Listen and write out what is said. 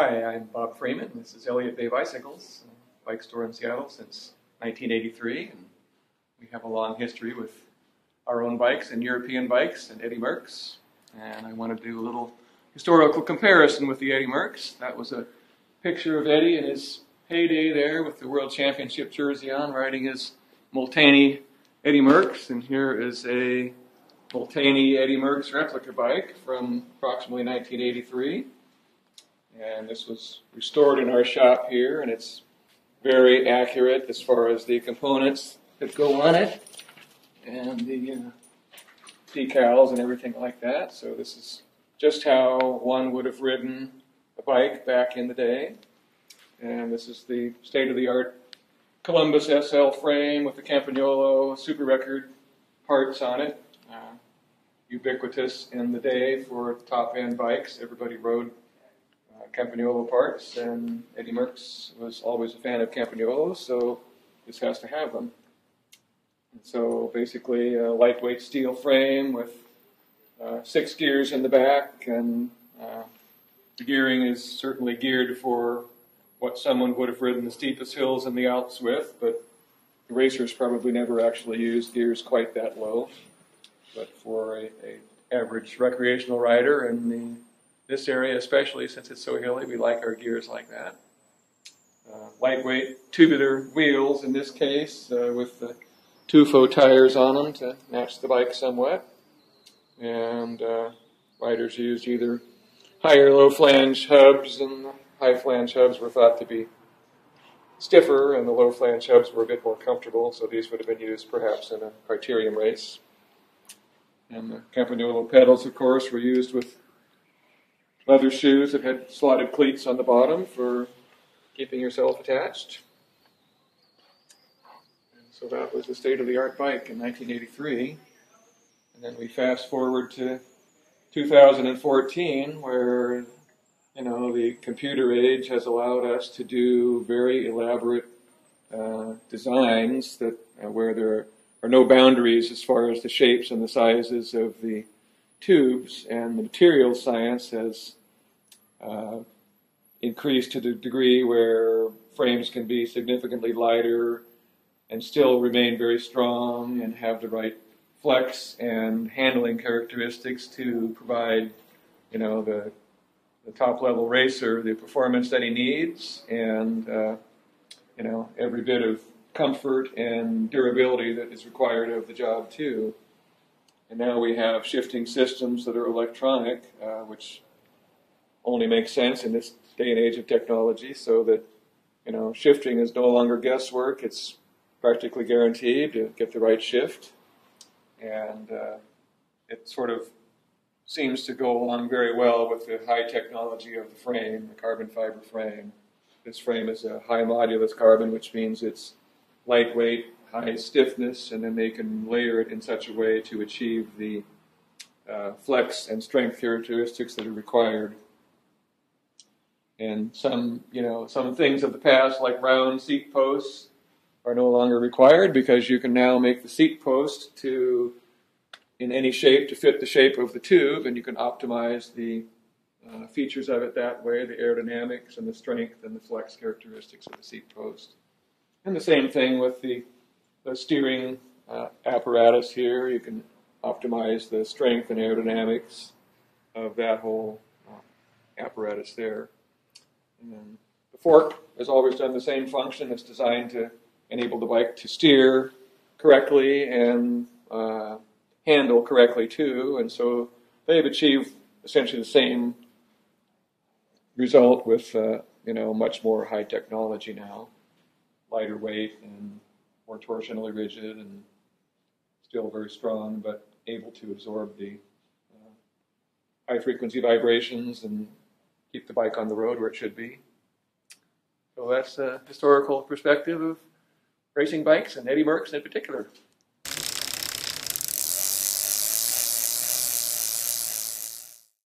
Hi, I'm Bob Freeman. This is Elliott Bay Bicycles, a bike store in Seattle since 1983. And we have a long history with our own bikes and European bikes and Eddy Merckx. And I want to do a little historical comparison with the Eddy Merckx. That was a picture of Eddy in his heyday there with the World Championship jersey on, riding his Molteni Eddy Merckx. And here is a Molteni Eddy Merckx replica bike from approximately 1983. And this was restored in our shop here, and it's very accurate as far as the components that go on it and the decals and everything like that. So this is just how one would have ridden a bike back in the day. And this is the state-of-the-art Columbus SL frame with the Campagnolo Super Record parts on it. Ubiquitous in the day for top-end bikes. Everybody rode Campagnolo parts, and Eddy Merckx was always a fan of Campagnolo, so this has to have them. And so basically a lightweight steel frame with 6 gears in the back, and the gearing is certainly geared for what someone would have ridden the steepest hills in the Alps with, but the racers probably never actually used gears quite that low. But for a average recreational rider in this area, especially since it's so hilly, we like our gears like that. Lightweight tubular wheels in this case with the 2 faux tires on them to match the bike somewhat. And riders used either high or low flange hubs, and the high flange hubs were thought to be stiffer and the low flange hubs were a bit more comfortable, so these would have been used perhaps in a criterium race. And the Campagnolo pedals, of course, were used with leather shoes that had slotted cleats on the bottom for keeping yourself attached. And so that was the state-of-the-art bike in 1983. And then we fast forward to 2014, where the computer age has allowed us to do very elaborate designs that where there are no boundaries as far as the shapes and the sizes of the tubes, and the materials science has increased to the degree where frames can be significantly lighter and still remain very strong and have the right flex and handling characteristics to provide, the top-level racer the performance that he needs, and every bit of comfort and durability that is required of the job too. And now we have shifting systems that are electronic, which only makes sense in this day and age of technology, so that, shifting is no longer guesswork. It's practically guaranteed to get the right shift. And it sort of seems to go along very well with the high technology of the frame, the carbon fiber frame. This frame is a high modulus carbon, which means it's lightweight, high stiffness, and then they can layer it in such a way to achieve the flex and strength characteristics that are required. And some things of the past, like round seat posts, are no longer required, because you can now make the seat post in any shape to fit the shape of the tube, and you can optimize the features of it that way, the aerodynamics and the strength and the flex characteristics of the seat post. And the same thing with the steering apparatus here. You can optimize the strength and aerodynamics of that whole apparatus there. And then the fork has always done the same function. It's designed to enable the bike to steer correctly and handle correctly too. And so they've achieved essentially the same result with much more high technology now. Lighter weight and more torsionally rigid and still very strong, but able to absorb the high-frequency vibrations and keep the bike on the road where it should be. So that's a historical perspective of racing bikes and Eddy Merckx in particular.